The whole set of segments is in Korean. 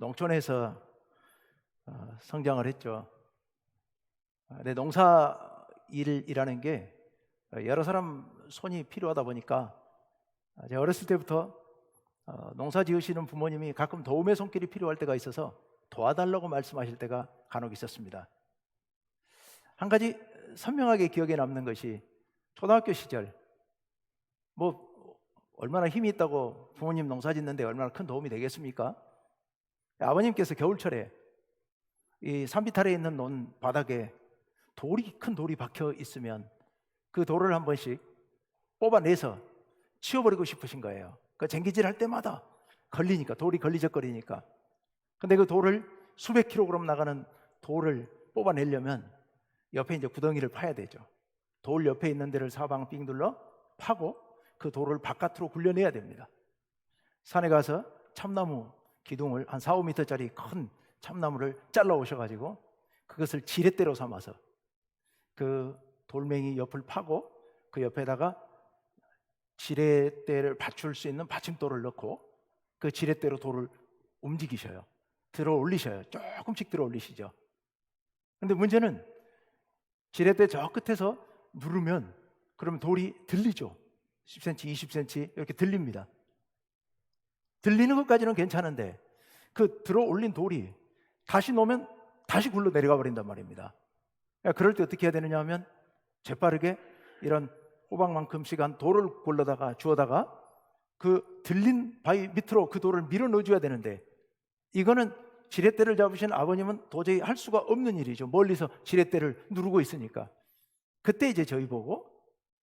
농촌에서 성장을 했죠. 근데 농사 일이라는 게 여러 사람 손이 필요하다 보니까 제가 어렸을 때부터 농사 지으시는 부모님이 가끔 도움의 손길이 필요할 때가 있어서 도와달라고 말씀하실 때가 간혹 있었습니다. 한 가지 선명하게 기억에 남는 것이 초등학교 시절, 얼마나 힘이 있다고 부모님 농사 짓는데 얼마나 큰 도움이 되겠습니까? 아버님께서 겨울철에 이 산비탈에 있는 논 바닥에 큰 돌이 박혀 있으면 그 돌을 한 번씩 뽑아내서 치워버리고 싶으신 거예요. 그 쟁기질 할 때마다 걸리니까, 돌이 걸리적거리니까. 근데 그 돌을 수백 킬로그램 나가는 돌을 뽑아내려면 옆에 이제 구덩이를 파야 되죠. 돌 옆에 있는 데를 사방 삥 둘러 파고 그 돌을 바깥으로 굴려내야 됩니다. 산에 가서 참나무 기둥을 한 4, 5m짜리 큰 참나무를 잘라 오셔가지고 그것을 지렛대로 삼아서 그 돌멩이 옆을 파고 그 옆에다가 지렛대를 받칠 수 있는 받침돌을 넣고 그 지렛대로 돌을 움직이셔요. 들어 올리셔요. 조금씩 들어 올리시죠. 근데 문제는 지렛대 저 끝에서 누르면 그러면 돌이 들리죠. 10cm, 20cm 이렇게 들립니다. 들리는 것까지는 괜찮은데 그 들어 올린 돌이 다시 놓으면 다시 굴러 내려가 버린단 말입니다. 그럴 때 어떻게 해야 되느냐 하면 재빠르게 이런 호박만큼씩 한 돌을 주워다가 그 들린 바위 밑으로 그 돌을 밀어 넣어줘야 되는데 이거는 지렛대를 잡으신 아버님은 도저히 할 수가 없는 일이죠. 멀리서 지렛대를 누르고 있으니까. 그때 이제 저희 보고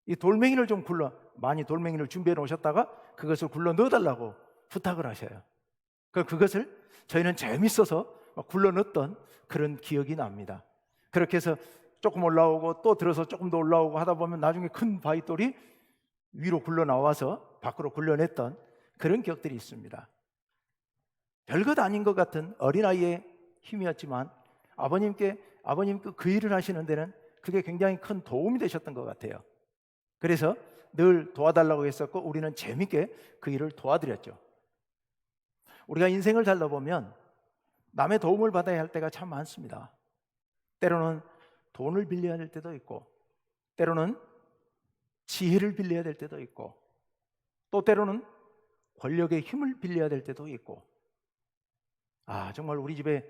이 돌멩이를 좀 많이 돌멩이를 준비해 놓으셨다가 그것을 굴러 넣어달라고 부탁을 하셔요. 그것을 저희는 재밌어서 막 굴러 넣었던 그런 기억이 납니다. 그렇게 해서 조금 올라오고 또 들어서 조금 더 올라오고 하다 보면 나중에 큰 바위돌이 위로 굴러 나와서 밖으로 굴려냈던 그런 기억들이 있습니다. 별것 아닌 것 같은 어린아이의 힘이었지만 아버님께 그 일을 하시는 데는 그게 굉장히 큰 도움이 되셨던 것 같아요. 그래서 늘 도와달라고 했었고 우리는 재밌게 그 일을 도와드렸죠. 우리가 인생을 살다 보면 남의 도움을 받아야 할 때가 참 많습니다. 때로는 돈을 빌려야 될 때도 있고 때로는 지혜를 빌려야 될 때도 있고 또 때로는 권력의 힘을 빌려야 될 때도 있고 정말 우리 집에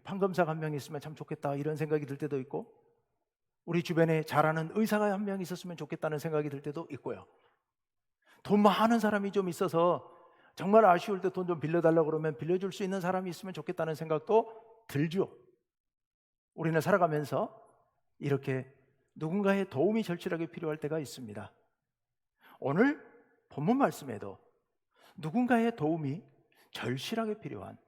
판검사가 한 명 있으면 참 좋겠다 이런 생각이 들 때도 있고 우리 주변에 잘하는 의사가 한 명 있었으면 좋겠다는 생각이 들 때도 있고요. 돈 많은 사람이 좀 있어서 정말 아쉬울 때 돈 좀 빌려달라고 그러면 빌려줄 수 있는 사람이 있으면 좋겠다는 생각도 들죠. 우리는 살아가면서 이렇게 누군가의 도움이 절실하게 필요할 때가 있습니다. 오늘 본문 말씀에도 누군가의 도움이 절실하게 필요한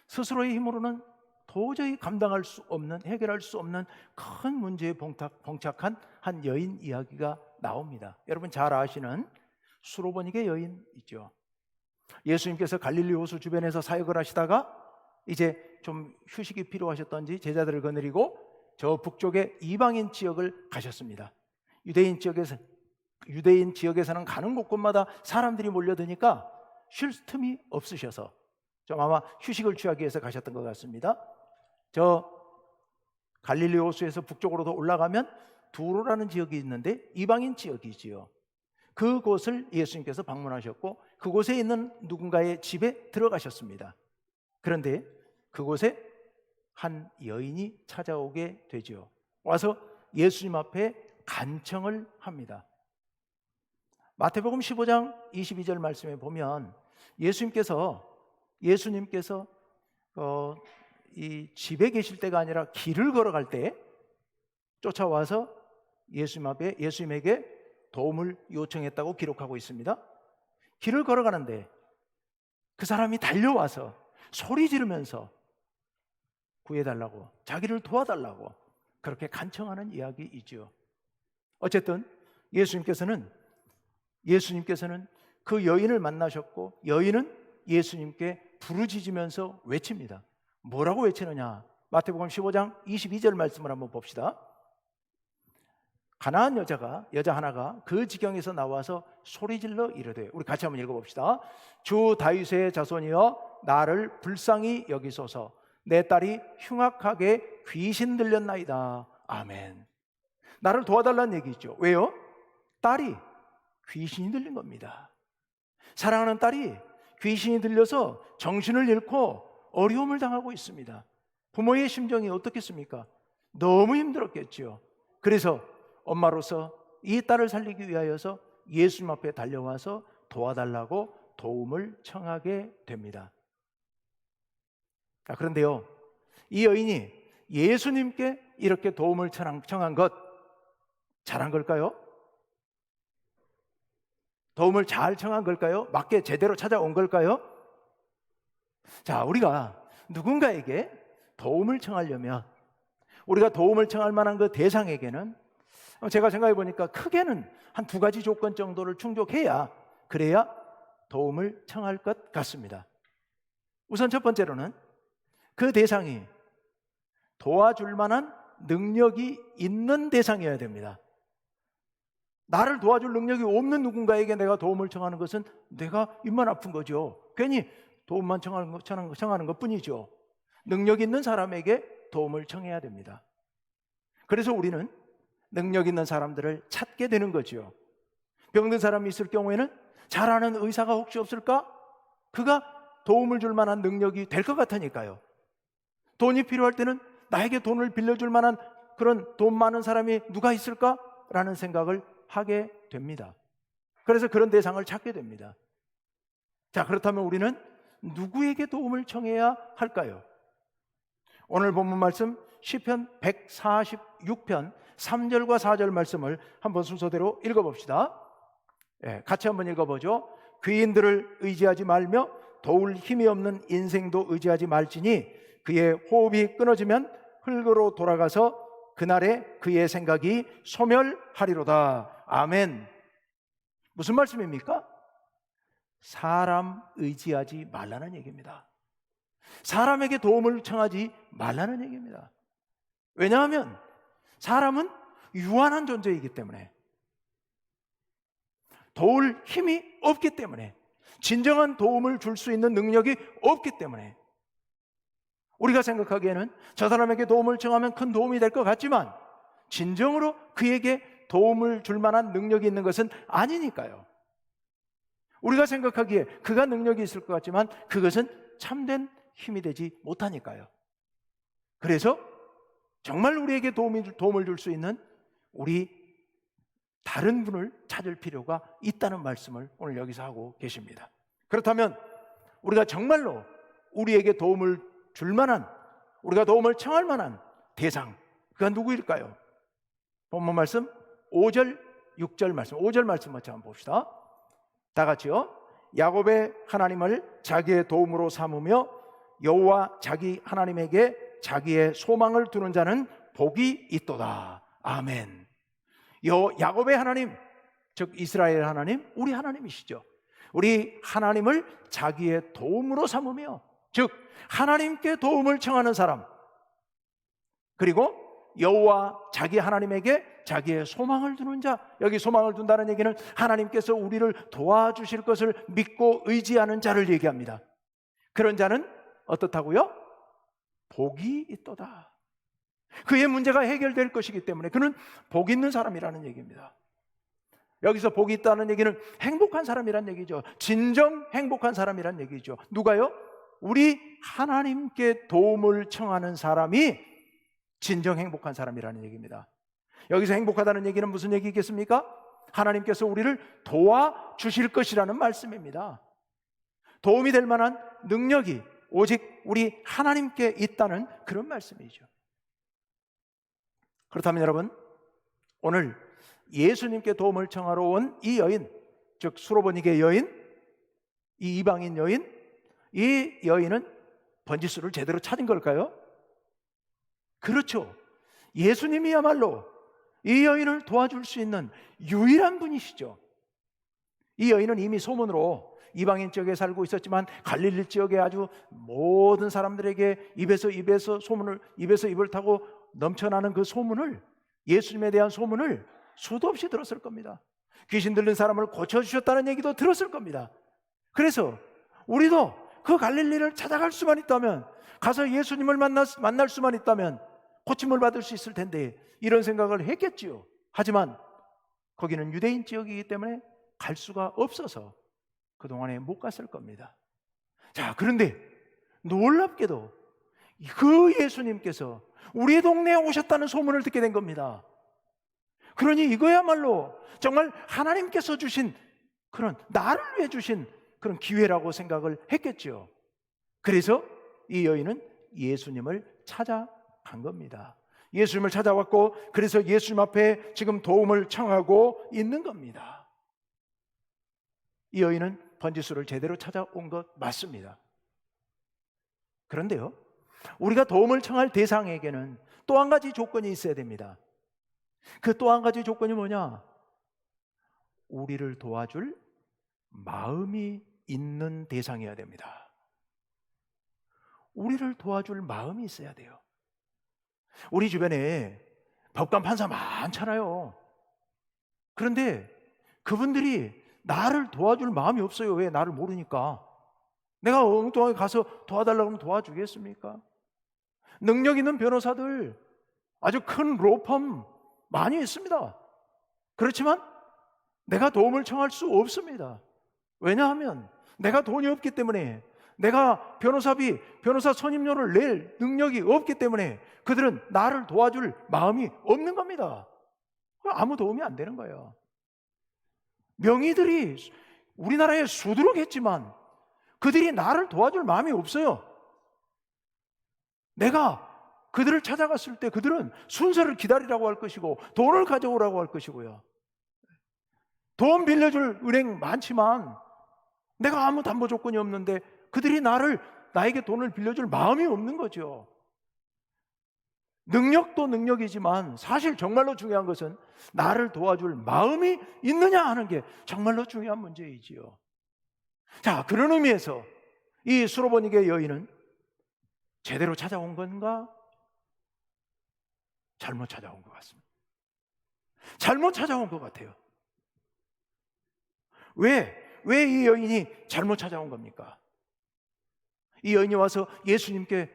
스스로의 힘으로는 도저히 감당할 수 없는 해결할 수 없는 큰 문제에 봉착한 한 여인 이야기가 나옵니다. 여러분 잘 아시는 수로보니게 여인 있죠. 예수님께서 갈릴리 호수 주변에서 사역을 하시다가 이제 좀 휴식이 필요하셨던지 제자들을 거느리고 저 북쪽의 이방인 지역을 가셨습니다. 유대인 지역에서는 가는 곳곳마다 사람들이 몰려드니까 쉴 틈이 없으셔서 좀 아마 휴식을 취하기 위해서 가셨던 것 같습니다. 저 갈릴리 호수에서 북쪽으로 더 올라가면 두로라는 지역이 있는데 이방인 지역이지요. 그곳을 예수님께서 방문하셨고 그곳에 있는 누군가의 집에 들어가셨습니다. 그런데 그곳에 한 여인이 찾아오게 되죠. 와서 예수님 앞에 간청을 합니다. 마태복음 15장 22절 말씀에 보면 예수님께서 이 집에 계실 때가 아니라 길을 걸어갈 때 쫓아와서 예수님에게 도움을 요청했다고 기록하고 있습니다. 길을 걸어가는데 그 사람이 달려와서 소리 지르면서 구해달라고, 자기를 도와달라고 그렇게 간청하는 이야기이죠. 어쨌든 예수님께서는 그 여인을 만나셨고 여인은 예수님께 부르짖으면서 외칩니다. 뭐라고 외치느냐? 마태복음 15장 22절 말씀을 한번 봅시다. 가나안 여자 하나가 그 지경에서 나와서 소리질러 이르되, 우리 같이 한번 읽어봅시다. 주 다윗의 자손이여 나를 불쌍히 여기소서. 내 딸이 흉악하게 귀신 들렸나이다. 아멘. 나를 도와달라는 얘기죠. 왜요? 딸이 귀신이 들린 겁니다. 사랑하는 딸이 귀신이 들려서 정신을 잃고 어려움을 당하고 있습니다. 부모의 심정이 어떻겠습니까? 너무 힘들었겠죠. 그래서 엄마로서 이 딸을 살리기 위하여서 예수님 앞에 달려와서 도와달라고 도움을 청하게 됩니다. 그런데요, 이 여인이 예수님께 이렇게 도움을 청한 것 잘한 걸까요? 도움을 잘 청한 걸까요? 맞게 제대로 찾아온 걸까요? 자, 우리가 누군가에게 도움을 청하려면 우리가 도움을 청할 만한 그 대상에게는 제가 생각해 보니까 크게는 한 2가지 조건 정도를 충족해야 그래야 도움을 청할 것 같습니다. 우선 첫 번째로는 그 대상이 도와줄 만한 능력이 있는 대상이어야 됩니다. 나를 도와줄 능력이 없는 누군가에게 내가 도움을 청하는 것은 내가 입만 아픈 거죠. 괜히 도움만 청하는 것뿐이죠. 능력 있는 사람에게 도움을 청해야 됩니다. 그래서 우리는 능력 있는 사람들을 찾게 되는 거죠. 병든 사람이 있을 경우에는 잘 아는 의사가 혹시 없을까? 그가 도움을 줄 만한 능력이 될 것 같으니까요. 돈이 필요할 때는 나에게 돈을 빌려줄 만한 그런 돈 많은 사람이 누가 있을까? 라는 생각을 하게 됩니다. 그래서 그런 대상을 찾게 됩니다. 자, 그렇다면 우리는 누구에게 도움을 청해야 할까요? 오늘 본문 말씀 시편 146편 3절과 4절 말씀을 한번 순서대로 읽어봅시다. 같이 한번 읽어보죠. 귀인들을 의지하지 말며 도울 힘이 없는 인생도 의지하지 말지니 그의 호흡이 끊어지면 흙으로 돌아가서 그날에 그의 생각이 소멸하리로다. 아멘. 무슨 말씀입니까? 사람 의지하지 말라는 얘기입니다. 사람에게 도움을 청하지 말라는 얘기입니다. 왜냐하면 사람은 유한한 존재이기 때문에, 도울 힘이 없기 때문에, 진정한 도움을 줄 수 있는 능력이 없기 때문에 우리가 생각하기에는 저 사람에게 도움을 청하면 큰 도움이 될 것 같지만 진정으로 그에게 도움을 줄 만한 능력이 있는 것은 아니니까요. 우리가 생각하기에 그가 능력이 있을 것 같지만 그것은 참된 힘이 되지 못하니까요. 그래서 정말 우리에게 도움을 줄 수 있는 우리 다른 분을 찾을 필요가 있다는 말씀을 오늘 여기서 하고 계십니다. 그렇다면 우리가 정말로 우리에게 도움을 줄 만한, 우리가 도움을 청할 만한 대상, 그가 누구일까요? 본문 말씀 5절 6절 말씀, 5절 말씀 같이 한번 봅시다. 다 같이요. 야곱의 하나님을 자기의 도움으로 삼으며 여호와 자기 하나님에게 자기의 소망을 두는 자는 복이 있도다. 아멘. 야곱의 하나님, 즉 이스라엘 하나님, 우리 하나님이시죠. 우리 하나님을 자기의 도움으로 삼으며, 즉 하나님께 도움을 청하는 사람, 그리고 여호와 자기 하나님에게 자기의 소망을 두는 자. 여기 소망을 둔다는 얘기는 하나님께서 우리를 도와주실 것을 믿고 의지하는 자를 얘기합니다. 그런 자는 어떻다고요? 복이 있도다. 그의 문제가 해결될 것이기 때문에 그는 복 있는 사람이라는 얘기입니다. 여기서 복이 있다는 얘기는 행복한 사람이란 얘기죠. 진정 행복한 사람이란 얘기죠. 누가요? 우리 하나님께 도움을 청하는 사람이 진정 행복한 사람이라는 얘기입니다. 여기서 행복하다는 얘기는 무슨 얘기겠습니까? 하나님께서 우리를 도와주실 것이라는 말씀입니다. 도움이 될 만한 능력이 오직 우리 하나님께 있다는 그런 말씀이죠. 그렇다면 여러분, 오늘 예수님께 도움을 청하러 온 이 여인, 즉 수로보니게 여인, 이 이방인 여인, 이 여인은 번지수를 제대로 찾은 걸까요? 그렇죠. 예수님이야말로 이 여인을 도와줄 수 있는 유일한 분이시죠. 이 여인은 이미 소문으로 이방인 지역에 살고 있었지만 갈릴리 지역에 아주 모든 사람들에게 입에서 입을 타고 넘쳐나는 그 소문을, 예수님에 대한 소문을 수도 없이 들었을 겁니다. 귀신 들린 사람을 고쳐주셨다는 얘기도 들었을 겁니다. 그래서 우리도 그 갈릴리를 찾아갈 수만 있다면, 가서 예수님을 만날 수만 있다면 고침을 받을 수 있을 텐데, 이런 생각을 했겠지요. 하지만 거기는 유대인 지역이기 때문에 갈 수가 없어서 그동안에 못 갔을 겁니다. 자, 그런데 놀랍게도 그 예수님께서 우리 동네에 오셨다는 소문을 듣게 된 겁니다. 그러니 이거야말로 정말 하나님께서 주신 그런, 나를 위해 주신 그런 기회라고 생각을 했겠죠. 그래서 이 여인은 예수님을 찾아간 겁니다. 예수님을 찾아왔고, 그래서 예수님 앞에 지금 도움을 청하고 있는 겁니다. 이 여인은 번지수를 제대로 찾아온 것 맞습니다. 그런데요, 우리가 도움을 청할 대상에게는 또 한 가지 조건이 있어야 됩니다. 그 또 한 가지 조건이 뭐냐? 우리를 도와줄 마음이 있는 대상이어야 됩니다. 우리를 도와줄 마음이 있어야 돼요. 우리 주변에 법관 판사 많잖아요. 그런데 그분들이 나를 도와줄 마음이 없어요. 왜? 나를 모르니까. 내가 엉뚱하게 가서 도와달라고 하면 도와주겠습니까? 능력 있는 변호사들, 아주 큰 로펌 많이 있습니다. 그렇지만 내가 도움을 청할 수 없습니다. 왜냐하면 내가 돈이 없기 때문에, 내가 변호사비, 변호사 선임료를 낼 능력이 없기 때문에 그들은 나를 도와줄 마음이 없는 겁니다. 아무 도움이 안 되는 거예요. 명의들이 우리나라에 수두룩 했지만 그들이 나를 도와줄 마음이 없어요. 내가 그들을 찾아갔을 때 그들은 순서를 기다리라고 할 것이고 돈을 가져오라고 할 것이고요. 돈 빌려줄 은행 많지만 내가 아무 담보 조건이 없는데 그들이 나에게 돈을 빌려줄 마음이 없는 거죠. 능력도 능력이지만 사실 정말로 중요한 것은 나를 도와줄 마음이 있느냐 하는 게 정말로 중요한 문제이지요. 자, 그런 의미에서 이 수로보니게 여인은 제대로 찾아온 건가? 잘못 찾아온 것 같습니다. 잘못 찾아온 것 같아요. 왜 이 여인이 잘못 찾아온 겁니까? 이 여인이 와서 예수님께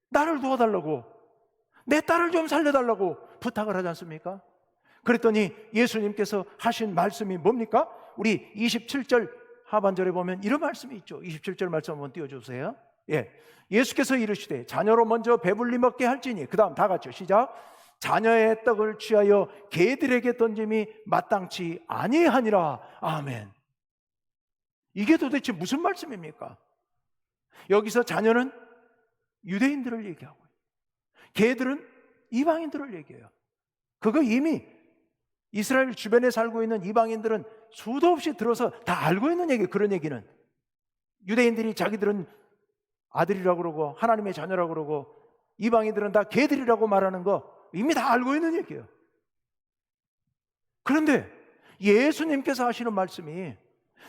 나를 도와달라고, 내 딸을 좀 살려달라고 부탁을 하지 않습니까? 그랬더니 예수님께서 하신 말씀이 뭡니까? 우리 27절 하반절에 보면 이런 말씀이 있죠. 27절 말씀 한번 띄워주세요. 예, 예수께서 이르시되 자녀로 먼저 배불리 먹게 할지니, 그 다음 다 같이요, 시작. 자녀의 떡을 취하여 개들에게 던짐이 마땅치 아니하니라. 아멘. 이게 도대체 무슨 말씀입니까? 여기서 자녀는 유대인들을 얘기하고, 개들은 이방인들을 얘기해요. 그거 이미 이스라엘 주변에 살고 있는 이방인들은 수도 없이 들어서 다 알고 있는 얘기예요. 그런 얘기는 유대인들이 자기들은 아들이라고 그러고 하나님의 자녀라고 그러고 이방인들은 다 개들이라고 말하는 거 이미 다 알고 있는 얘기예요. 그런데 예수님께서 하시는 말씀이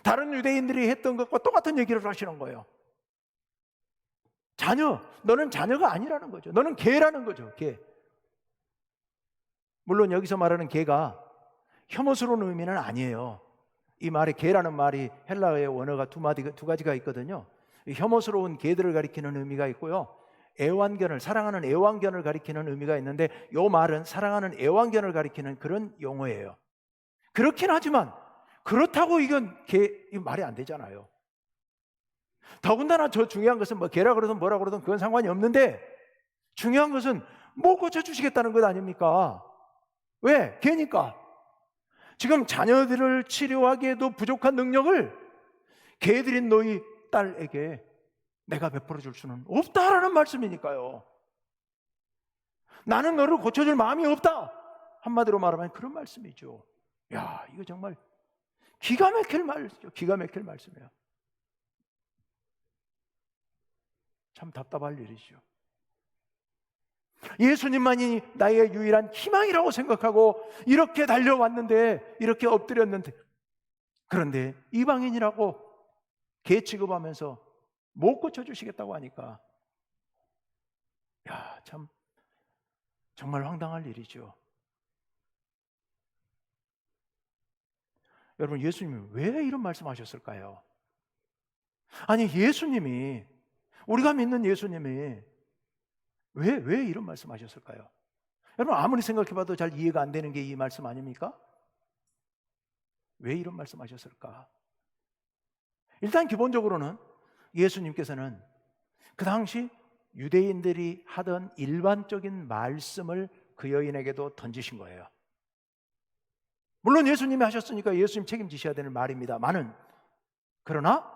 다른 유대인들이 했던 것과 똑같은 얘기를 하시는 거예요. 자녀, 너는 자녀가 아니라는 거죠. 너는 개라는 거죠. 개. 물론 여기서 말하는 개가 혐오스러운 의미는 아니에요. 이 말에 개라는 말이 헬라어의 원어가 두 가지가 있거든요. 혐오스러운 개들을 가리키는 의미가 있고요, 애완견을, 사랑하는 애완견을 가리키는 의미가 있는데, 이 말은 사랑하는 애완견을 가리키는 그런 용어예요. 그렇긴 하지만 그렇다고 이건 말이 안 되잖아요. 더군다나 저 중요한 것은 뭐 개라 그러든 뭐라 그러든 그건 상관이 없는데, 중요한 것은 뭐 고쳐주시겠다는 것 아닙니까? 왜? 개니까. 지금 자녀들을 치료하기에도 부족한 능력을 개들인 너희 딸에게 내가 베풀어 줄 수는 없다라는 말씀이니까요. 나는 너를 고쳐줄 마음이 없다, 한마디로 말하면 그런 말씀이죠. 야, 이거 정말 기가 막힐 말이죠. 기가 막힐 말씀이에요. 참 답답할 일이죠. 예수님만이 나의 유일한 희망이라고 생각하고 이렇게 달려왔는데, 이렇게 엎드렸는데, 그런데 이방인이라고 개 취급하면서 못 고쳐주시겠다고 하니까, 야, 참 정말 황당할 일이죠. 여러분, 예수님이 왜 이런 말씀하셨을까요? 아니 예수님이, 우리가 믿는 예수님이 왜 이런 말씀하셨을까요? 여러분 아무리 생각해봐도 잘 이해가 안 되는 게 이 말씀 아닙니까? 왜 이런 말씀하셨을까? 일단 기본적으로는 예수님께서는 그 당시 유대인들이 하던 일반적인 말씀을 그 여인에게도 던지신 거예요. 물론 예수님이 하셨으니까 예수님 책임지셔야 되는 말입니다만은, 그러나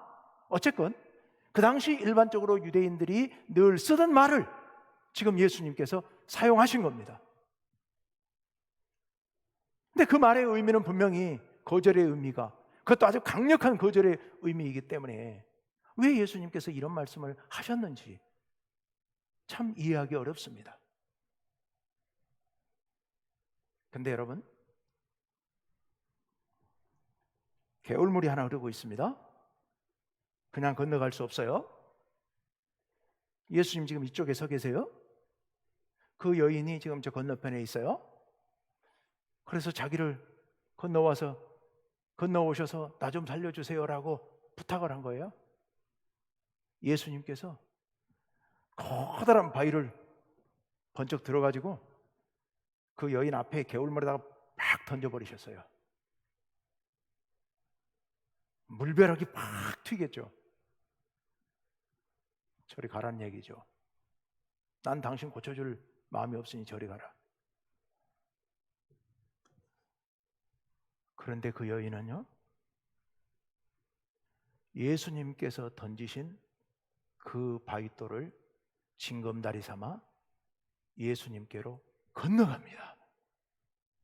어쨌건 그 당시 일반적으로 유대인들이 늘 쓰던 말을 지금 예수님께서 사용하신 겁니다. 근데 그 말의 의미는 분명히 거절의 의미가, 그것도 아주 강력한 거절의 의미이기 때문에 왜 예수님께서 이런 말씀을 하셨는지 참 이해하기 어렵습니다. 근데 여러분, 개울물이 하나 흐르고 있습니다. 그냥 건너갈 수 없어요. 예수님 지금 이쪽에 서 계세요. 그 여인이 지금 저 건너편에 있어요. 그래서 자기를 건너오셔서 나 좀 살려주세요라고 부탁을 한 거예요. 예수님께서 커다란 바위를 번쩍 들어가지고 그 여인 앞에 개울물에다가 팍 던져버리셨어요. 물벼락이 팍 튀겠죠. 저리 가라는 얘기죠. 난 당신 고쳐줄 마음이 없으니 저리 가라. 그런데 그 여인은요, 예수님께서 던지신 그 바위돌을 징검다리 삼아 예수님께로 건너갑니다.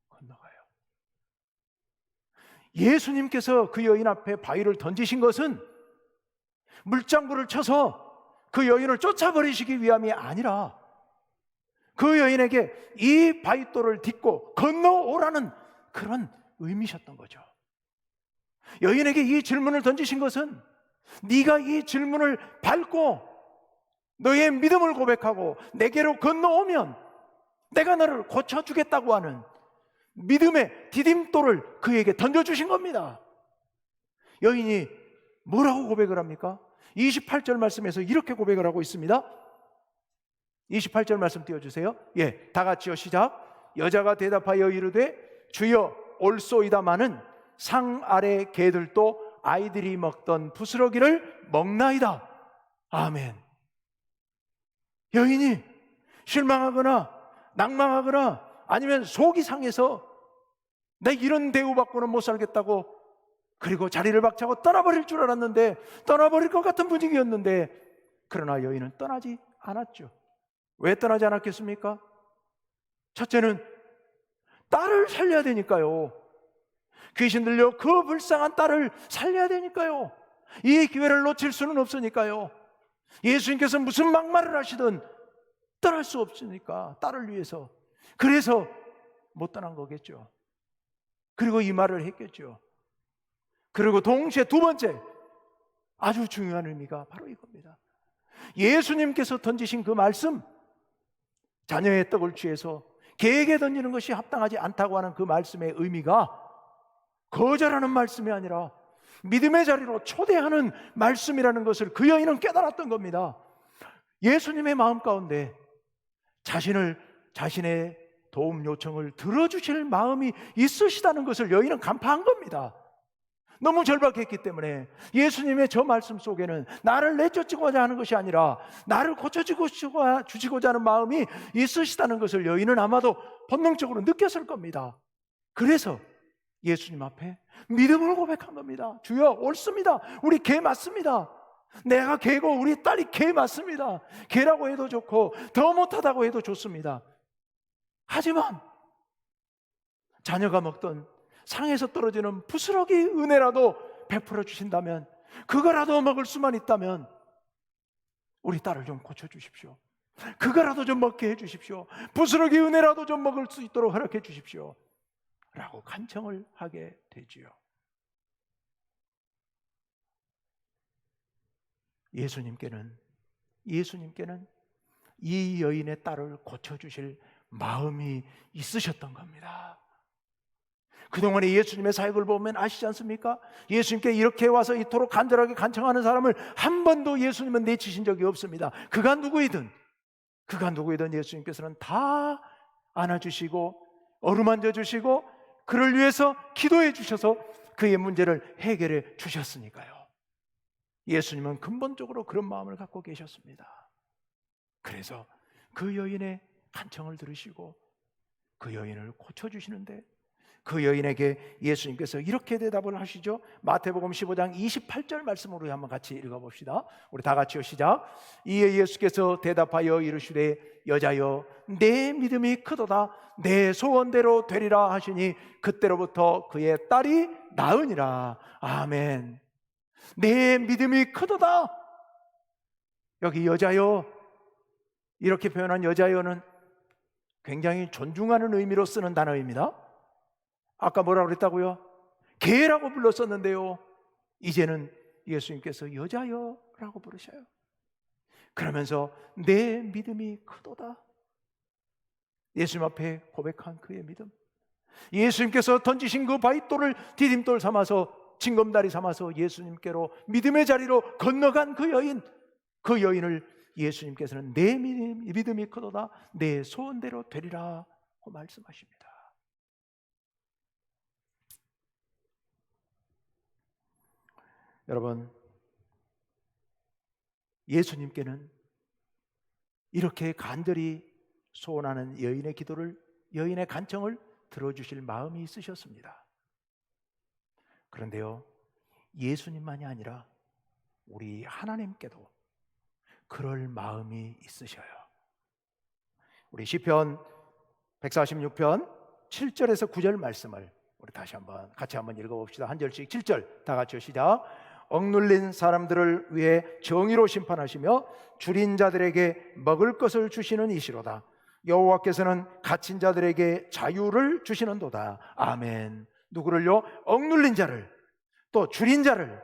건너가요. 예수님께서 그 여인 앞에 바위를 던지신 것은 물장구를 쳐서 그 여인을 쫓아버리시기 위함이 아니라 그 여인에게 이 바위돌을 딛고 건너오라는 그런 의미셨던 거죠. 여인에게 이 질문을 던지신 것은 네가 이 질문을 밟고 너의 믿음을 고백하고 내게로 건너오면 내가 너를 고쳐주겠다고 하는 믿음의 디딤돌을 그에게 던져주신 겁니다. 여인이 뭐라고 고백을 합니까? 28절 말씀에서 이렇게 고백을 하고 있습니다. 28절 말씀 띄워주세요. 예, 다 같이요, 시작. 여자가 대답하여 이르되 주여 올소이다마는 상 아래 개들도 아이들이 먹던 부스러기를 먹나이다. 아멘. 여인이 실망하거나 낭망하거나 아니면 속이 상해서 내 이런 대우받고는 못 살겠다고, 그리고 자리를 박차고 떠나버릴 줄 알았는데, 떠나버릴 것 같은 분위기였는데, 그러나 여인은 떠나지 않았죠. 왜 떠나지 않았겠습니까? 첫째는 딸을 살려야 되니까요. 귀신 들려 그 불쌍한 딸을 살려야 되니까요. 이 기회를 놓칠 수는 없으니까요. 예수님께서 무슨 막말을 하시든 떠날 수 없으니까, 딸을 위해서. 그래서 못 떠난 거겠죠. 그리고 이 말을 했겠죠. 그리고 동시에 두 번째 아주 중요한 의미가 바로 이겁니다. 예수님께서 던지신 그 말씀, 자녀의 떡을 취해서 개에게 던지는 것이 합당하지 않다고 하는 그 말씀의 의미가 거절하는 말씀이 아니라 믿음의 자리로 초대하는 말씀이라는 것을 그 여인은 깨달았던 겁니다. 예수님의 마음 가운데 자신의 도움 요청을 들어주실 마음이 있으시다는 것을 여인은 간파한 겁니다. 너무 절박했기 때문에 예수님의 저 말씀 속에는 나를 내쫓고자 하는 것이 아니라 나를 고쳐주시고자 하는 마음이 있으시다는 것을 여인은 아마도 본능적으로 느꼈을 겁니다. 그래서 예수님 앞에 믿음을 고백한 겁니다. 주여 옳습니다. 우리 개 맞습니다. 내가 개고 우리 딸이 개 맞습니다. 개라고 해도 좋고 더 못하다고 해도 좋습니다. 하지만 자녀가 먹던 상에서 떨어지는 부스러기 은혜라도 베풀어 주신다면, 그거라도 먹을 수만 있다면 우리 딸을 좀 고쳐주십시오. 그거라도 좀 먹게 해주십시오. 부스러기 은혜라도 좀 먹을 수 있도록 허락해 주십시오 라고 간청을 하게 되지요. 예수님께는 이 여인의 딸을 고쳐주실 마음이 있으셨던 겁니다. 그동안의 예수님의 사역을 보면 아시지 않습니까? 예수님께 이렇게 와서 이토록 간절하게 간청하는 사람을 한 번도 예수님은 내치신 적이 없습니다. 그가 누구이든 예수님께서는 다 안아주시고 어루만져 주시고 그를 위해서 기도해 주셔서 그의 문제를 해결해 주셨으니까요. 예수님은 근본적으로 그런 마음을 갖고 계셨습니다. 그래서 그 여인의 간청을 들으시고 그 여인을 고쳐주시는데, 그 여인에게 예수님께서 이렇게 대답을 하시죠. 마태복음 15장 28절 말씀으로 한번 같이 읽어봅시다. 우리 다 같이요, 시작. 이에 예수께서 대답하여 이르시되 여자여 내 믿음이 크도다, 내 소원대로 되리라 하시니 그때로부터 그의 딸이 나으니라. 아멘. 내 믿음이 크도다. 여기 여자여, 이렇게 표현한 여자여는 굉장히 존중하는 의미로 쓰는 단어입니다. 아까 뭐라고 그랬다고요? 개라고 불렀었는데요, 이제는 예수님께서 여자여라고 부르셔요. 그러면서 내 믿음이 크도다. 예수님 앞에 고백한 그의 믿음, 예수님께서 던지신 그 바위돌을 디딤돌 삼아서, 징검다리 삼아서 예수님께로 믿음의 자리로 건너간 그 여인, 그 여인을 예수님께서는 내 믿음이 크도다, 내 소원대로 되리라 고 말씀하십니다. 여러분, 예수님께는 이렇게 간절히 소원하는 여인의 기도를, 여인의 간청을 들어주실 마음이 있으셨습니다. 그런데요, 예수님만이 아니라 우리 하나님께도 그럴 마음이 있으셔요. 우리 시편 146편 7절에서 9절 말씀을 우리 같이 한번 읽어봅시다. 한 절씩 7절 다 같이 시작. 억눌린 사람들을 위해 정의로 심판하시며 줄인 자들에게 먹을 것을 주시는 이시로다. 여호와께서는 갇힌 자들에게 자유를 주시는도다. 아멘. 누구를요? 억눌린 자를, 또 줄인 자를,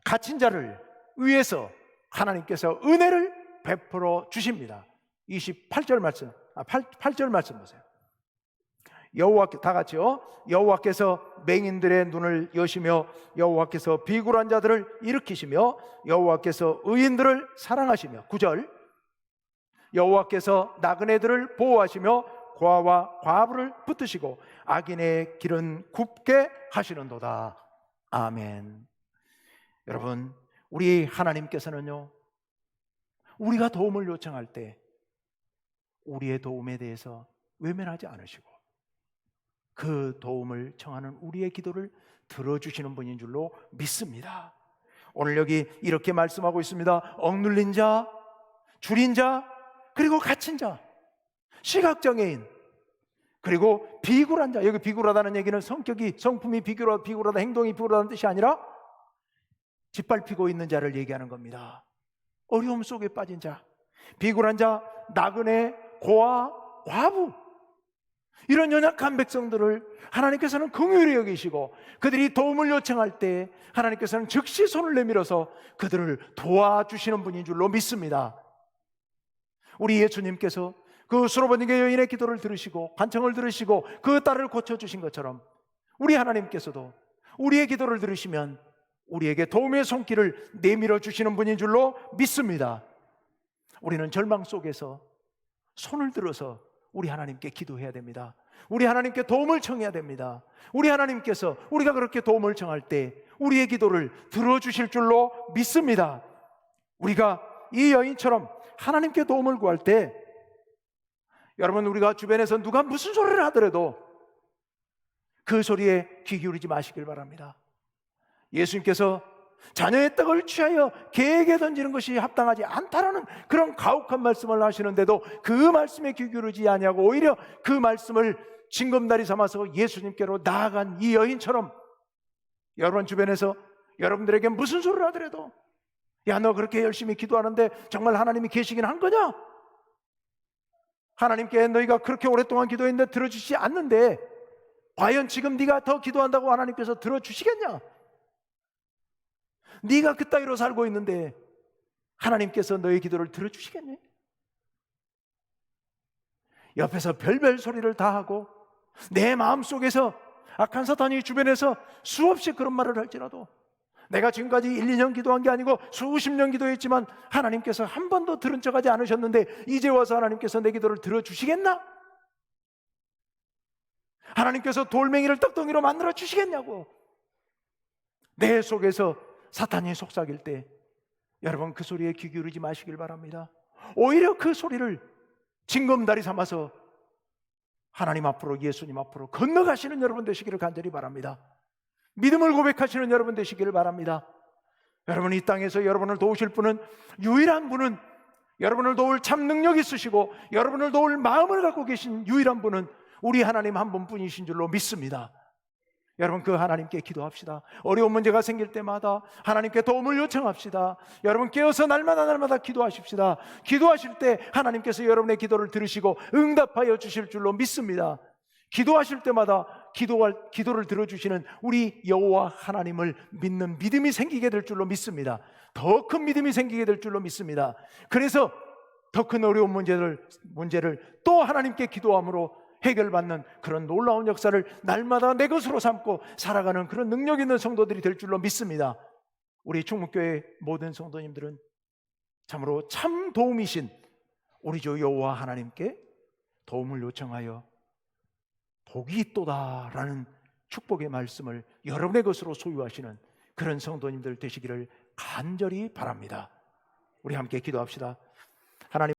갇힌 자를 위해서 하나님께서 은혜를 베풀어 주십니다. 28절 말씀, 8절 말씀 보세요. 여호와께, 다 같이요. 여호와께서 맹인들의 눈을 여시며 여호와께서 비굴한 자들을 일으키시며 여호와께서 의인들을 사랑하시며, 9절, 여호와께서 나그네들을 보호하시며 고아와 과부를 붙드시고 악인의 길은 굽게 하시는도다. 아멘. 여러분, 우리 하나님께서는요, 우리가 도움을 요청할 때 우리의 도움에 대해서 외면하지 않으시고 그 도움을 청하는 우리의 기도를 들어주시는 분인 줄로 믿습니다. 오늘 여기 이렇게 말씀하고 있습니다. 억눌린 자, 줄인 자, 그리고 갇힌 자, 시각장애인, 그리고 비굴한 자. 여기 비굴하다는 얘기는 성품이 비굴하다, 행동이 비굴하다는 뜻이 아니라 짓밟히고 있는 자를 얘기하는 겁니다. 어려움 속에 빠진 자, 비굴한 자, 나그네, 고아, 과부, 이런 연약한 백성들을 하나님께서는 긍휼히 여기시고 그들이 도움을 요청할 때 하나님께서는 즉시 손을 내밀어서 그들을 도와주시는 분인 줄로 믿습니다. 우리 예수님께서 그 수로버니게 여인의 기도를 들으시고 간청을 들으시고 그 딸을 고쳐주신 것처럼 우리 하나님께서도 우리의 기도를 들으시면 우리에게 도움의 손길을 내밀어 주시는 분인 줄로 믿습니다. 우리는 절망 속에서 손을 들어서 우리 하나님께 기도해야 됩니다. 우리 하나님께 도움을 청해야 됩니다. 우리 하나님께서 우리가 그렇게 도움을 청할 때 우리의 기도를 들어주실 줄로 믿습니다. 우리가 이 여인처럼 하나님께 도움을 구할 때, 여러분, 우리가 주변에서 누가 무슨 소리를 하더라도 그 소리에 귀 기울이지 마시길 바랍니다. 예수님께서 자녀의 떡을 취하여 개에게 던지는 것이 합당하지 않다라는 그런 가혹한 말씀을 하시는데도 그 말씀에 귀 기울이지 아니하고 오히려 그 말씀을 징검다리 삼아서 예수님께로 나아간 이 여인처럼 여러분 주변에서 여러분들에게 무슨 소리를 하더라도, 야, 너 그렇게 열심히 기도하는데 정말 하나님이 계시긴 한 거냐? 하나님께 너희가 그렇게 오랫동안 기도했는데 들어주시지 않는데 과연 지금 네가 더 기도한다고 하나님께서 들어주시겠냐? 네가 그따위로 살고 있는데 하나님께서 너의 기도를 들어주시겠니? 옆에서 별별 소리를 다 하고 내 마음속에서 악한 사탄이 주변에서 수없이 그런 말을 할지라도, 내가 지금까지 1, 2년 기도한 게 아니고 수십 년 기도했지만 하나님께서 한 번도 들은 척하지 않으셨는데 이제 와서 하나님께서 내 기도를 들어주시겠나? 하나님께서 돌멩이를 떡덩이로 만들어 주시겠냐고. 내 속에서 사탄이 속삭일 때 여러분 그 소리에 귀 기울이지 마시길 바랍니다. 오히려 그 소리를 징검다리 삼아서 하나님 앞으로, 예수님 앞으로 건너가시는 여러분 되시기를 간절히 바랍니다. 믿음을 고백하시는 여러분 되시기를 바랍니다. 여러분, 이 땅에서 여러분을 도우실 분은, 유일한 분은, 여러분을 도울 참 능력 있으시고 여러분을 도울 마음을 갖고 계신 유일한 분은 우리 하나님 한 분뿐이신 줄로 믿습니다. 여러분, 그 하나님께 기도합시다. 어려운 문제가 생길 때마다 하나님께 도움을 요청합시다. 여러분, 깨어서 날마다 기도하십시다. 기도하실 때 하나님께서 여러분의 기도를 들으시고 응답하여 주실 줄로 믿습니다. 기도하실 때마다 기도를 들어주시는 우리 여호와 하나님을 믿는 믿음이 생기게 될 줄로 믿습니다. 더 큰 믿음이 생기게 될 줄로 믿습니다. 그래서 더 큰 어려운 문제를 또 하나님께 기도함으로 해결받는 그런 놀라운 역사를 날마다 내 것으로 삼고 살아가는 그런 능력 있는 성도들이 될 줄로 믿습니다. 우리 충무교회 모든 성도님들은 참으로 참 도움이신 우리 주 여호와 하나님께 도움을 요청하여 복이 있도다라는 축복의 말씀을 여러분의 것으로 소유하시는 그런 성도님들 되시기를 간절히 바랍니다. 우리 함께 기도합시다. 하나님